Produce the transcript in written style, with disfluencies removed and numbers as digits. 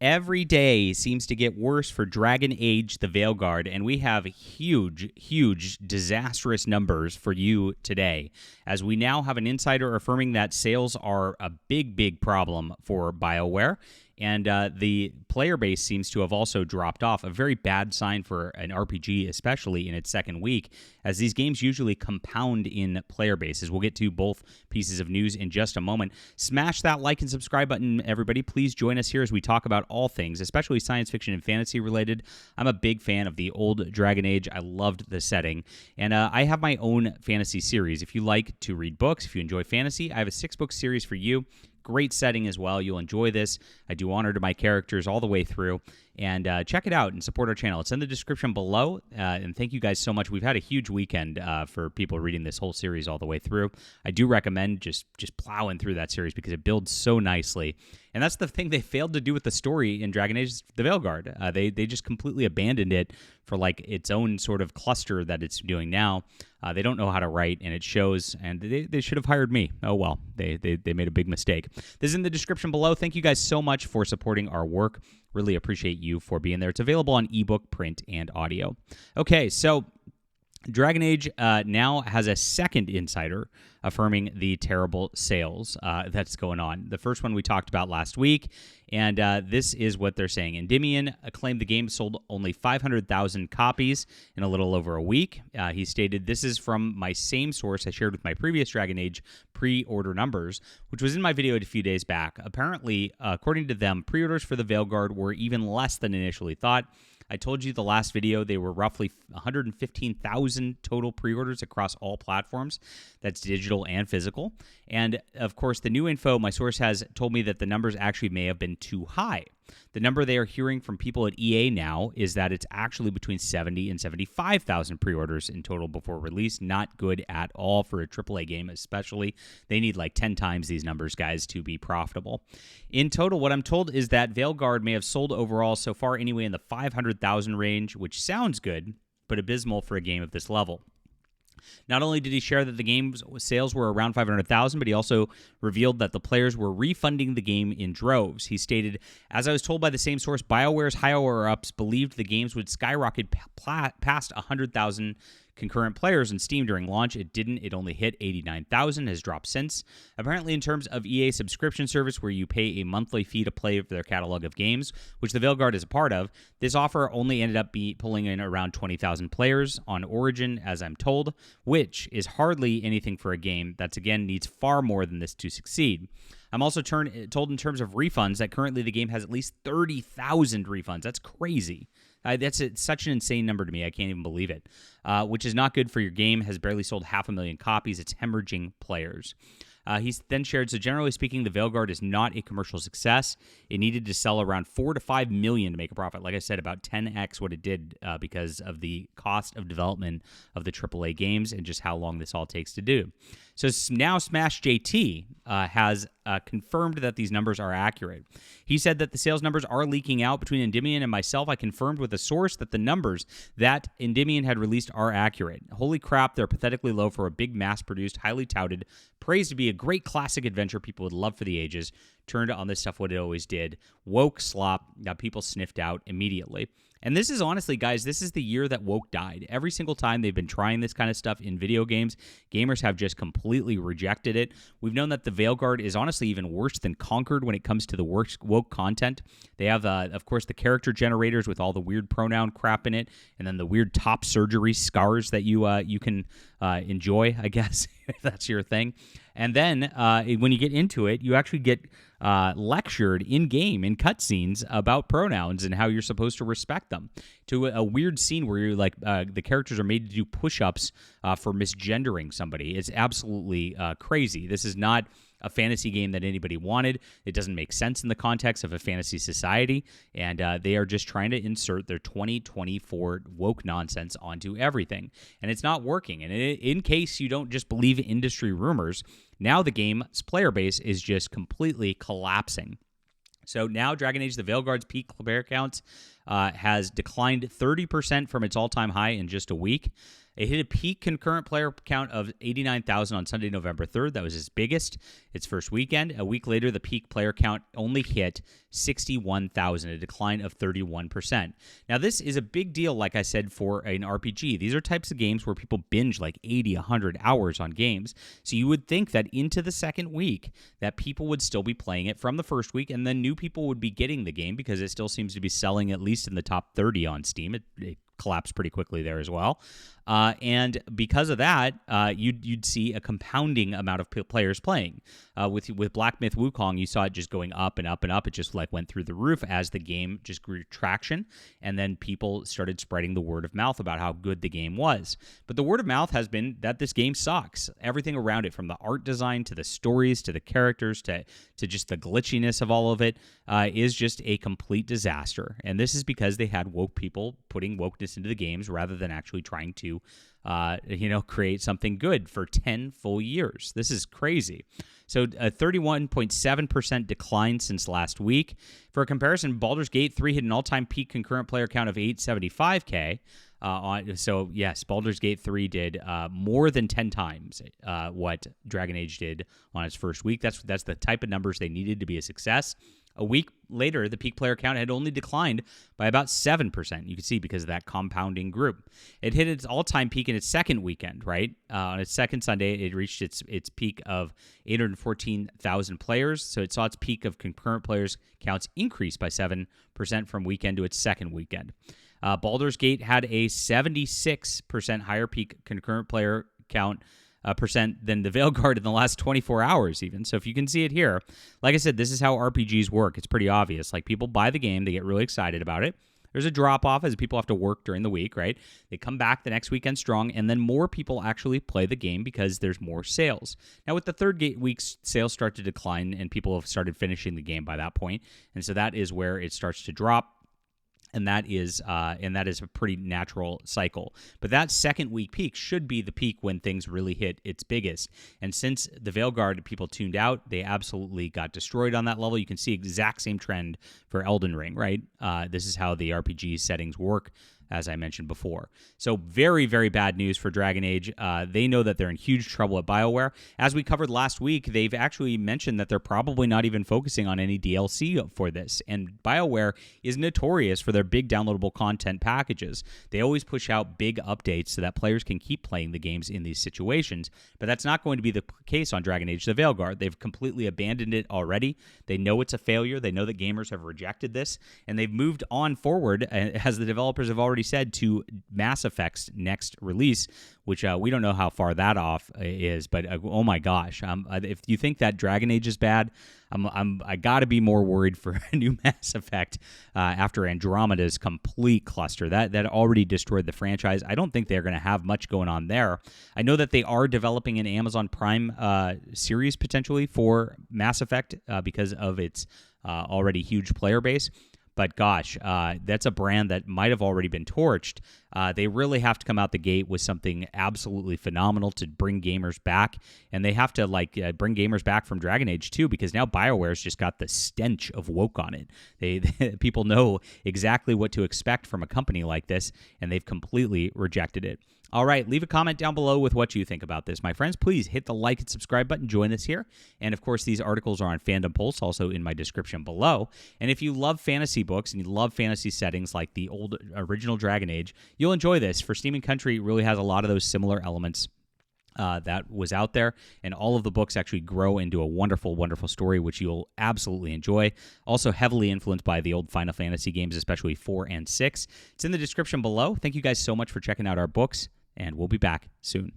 Every day seems to get worse for Dragon Age the Veilguard, and we have huge, disastrous numbers for you today, as we now have an insider affirming that sales are a big problem for Bioware, and the player base seems to have also dropped off, a very bad sign for an RPG, especially in its second week, as these games usually compound in player bases. We'll get to both pieces of news in just a moment. Smash that like and subscribe button, everybody. Please join us here as we talk about all things, especially science fiction and fantasy related. I'm a big fan of the old Dragon Age. I loved the setting, and I have my own fantasy series. If you like to read books, if you enjoy fantasy, I have a 6-book series for you. Great setting as well. You'll enjoy this. I do honor to my characters all the way through. And check it out and support our channel. It's in the description below. And thank you guys so much. We've had a huge weekend for people reading this whole series all the way through. I do recommend just plowing through that series because it builds so nicely. And that's the thing they failed to do with the story in Dragon Age the Veilguard. They just completely abandoned it for like its own sort of cluster that it's doing now. They don't know how to write, and it shows, and they should have hired me. Oh, well, they made a big mistake. This is in the description below. Thank you guys so much for supporting our work. Really appreciate you for being there. It's available on ebook, print, and audio. Okay, so Dragon Age now has a second insider affirming the terrible sales that's going on. The first one we talked about last week, and this is what they're saying. Endymion claimed the game sold only 500,000 copies in a little over a week. He stated, "This is from my same source I shared with my previous Dragon Age pre-order numbers, which was in my video a few days back. Apparently, according to them, pre-orders for the Veilguard were even less than initially thought. I told you the last video they were roughly 115,000 total pre-orders across all platforms. That's digital and physical. And, of course, the new info my source has told me that the numbers actually may have been too high. The number they are hearing from people at EA now is that it's actually between 70 and 75,000 pre-orders in total before release. Not good at all for a AAA game, especially. They need like 10 times these numbers, guys, to be profitable. In total, what I'm told is that Veilguard may have sold overall so far anyway in the 500,000 range, which sounds good, but abysmal for a game of this level. Not only did he share that the game's sales were around 500,000, but he also revealed that the players were refunding the game in droves. He stated, "As I was told by the same source, BioWare's higher-ups believed the games would skyrocket past 100,000 concurrent players in Steam during launch. It didn't. It only hit 89,000, has dropped since. Apparently, in terms of EA subscription service, where you pay a monthly fee to play for their catalog of games, which the Veilguard is a part of, this offer only ended up pulling in around 20,000 players on Origin, as I'm told, which is hardly anything for a game that's, again, needs far more than this to succeed. I'm also told in terms of refunds that currently the game has at least 30,000 refunds. That's crazy. That's such an insane number to me. I can't even believe it, which is not good for your game. Has barely sold 500,000 copies. It's hemorrhaging players. He's then shared, so generally speaking, the Veilguard is not a commercial success. It needed to sell around 4 to 5 million to make a profit. Like I said, about 10x what it did because of the cost of development of the AAA games and just how long this all takes to do. So now Smash JT has confirmed that these numbers are accurate. He said that the sales numbers are leaking out between Endymion and myself. I confirmed with a source that the numbers that Endymion had released are accurate. Holy crap, they're pathetically low for a big mass-produced, highly touted, praised to be a great classic adventure people would love for the ages. Turned on this stuff what it always did. Woke slop that people sniffed out immediately. And this is honestly, guys, this is the year that woke died. Every single time they've been trying this kind of stuff in video games, gamers have just completely rejected it. We've known that the Veilguard is honestly even worse than Conquered when it comes to the woke content. They have, of course, the character generators with all the weird pronoun crap in it, and then the weird top surgery scars that you can enjoy, I guess, if that's your thing. And then when you get into it, you actually get lectured in-game, in cutscenes, about pronouns and how you're supposed to respect them. To a weird scene where you're like, the characters are made to do push-ups for misgendering somebody. It's absolutely crazy. This is not a fantasy game that anybody wanted. It doesn't make sense in the context of a fantasy society, and they are just trying to insert their 2024 woke nonsense onto everything, and it's not working. And in case you don't just believe industry rumors, now the game's player base is just completely collapsing. So now Dragon Age the Veilguard's peak player counts has declined 30% from its all-time high in just a week. It hit a peak concurrent player count of 89,000 on Sunday, November 3rd. That was its biggest, its first weekend. A week later, the peak player count only hit 61,000, a decline of 31%. Now, this is a big deal, like I said, for an RPG. These are types of games where people binge like 80, 100 hours on games. So you would think that into the second week that people would still be playing it from the first week, and then new people would be getting the game because it still seems to be selling at least in the top 30 on Steam. It collapsed pretty quickly there as well. And because of that, you'd see a compounding amount of players playing. With Black Myth Wukong, you saw it just going up and up and up. It just like went through the roof as the game just grew traction, and then people started spreading the word of mouth about how good the game was. But the word of mouth has been that this game sucks. Everything around it, from the art design to the stories to the characters to just the glitchiness of all of it, is just a complete disaster. And this is because they had woke people putting wokeness into the games rather than actually trying to create something good for 10 full years. This is crazy. So a 31.7% decline since last week. For a comparison, Baldur's Gate 3 hit an all-time peak concurrent player count of 875K. So yes, Baldur's Gate 3 did more than 10 times what Dragon Age did on its first week. That's the type of numbers they needed to be a success. A week later, the peak player count had only declined by about 7%. You can see because of that compounding group. It hit its all-time peak in its second weekend, right? On its second Sunday, it reached its peak of 814,000 players. So it saw its peak of concurrent players counts increase by 7% from weekend to its second weekend. Baldur's Gate had a 76% higher peak concurrent player count percent than the Veilguard in the last 24 hours even. So if you can see it here, like I said, this is how RPGs work. It's pretty obvious. Like, people buy the game, they get really excited about it. There's a drop-off as people have to work during the week, right? They come back the next weekend strong, and then more people actually play the game because there's more sales. Now, with the third week, sales start to decline, and people have started finishing the game by that point. And so that is where it starts to drop. And that is a pretty natural cycle. But that second week peak should be the peak when things really hit its biggest. And since the Veilguard people tuned out, they absolutely got destroyed on that level. You can see exact same trend for Elden Ring, right? This is how the RPG settings work, as I mentioned before. So very, very bad news for Dragon Age. They know that they're in huge trouble at Bioware. As we covered last week, they've actually mentioned that they're probably not even focusing on any DLC for this. And Bioware is notorious for their big downloadable content packages. They always push out big updates so that players can keep playing the games in these situations. But that's not going to be the case on Dragon Age: The Veilguard. They've completely abandoned it already. They know it's a failure. They know that gamers have rejected this. And they've moved on forward, as the developers have already said, to Mass Effect's next release, which we don't know how far that off is, but oh my gosh, if you think that Dragon Age is bad, I got to be more worried for a new Mass Effect after Andromeda's complete cluster. That already destroyed the franchise. I don't think they're going to have much going on there. I know that they are developing an Amazon Prime series potentially for Mass Effect because of its already huge player base. But gosh, that's a brand that might have already been torched. They really have to come out the gate with something absolutely phenomenal to bring gamers back. And they have to bring gamers back from Dragon Age too, because now BioWare's just got the stench of woke on it. People know exactly what to expect from a company like this, and they've completely rejected it. All right, leave a comment down below with what you think about this. My friends, please hit the like and subscribe button. Join us here. And, of course, these articles are on Fandom Pulse, also in my description below. And if you love fantasy books and you love fantasy settings like the old original Dragon Age, you'll enjoy this. For Steam and Country, it really has a lot of those similar elements that was out there, and all of the books actually grow into a wonderful, wonderful story, which you'll absolutely enjoy. Also heavily influenced by the old Final Fantasy games, especially 4 and 6. It's in the description below. Thank you guys so much for checking out our books, and we'll be back soon.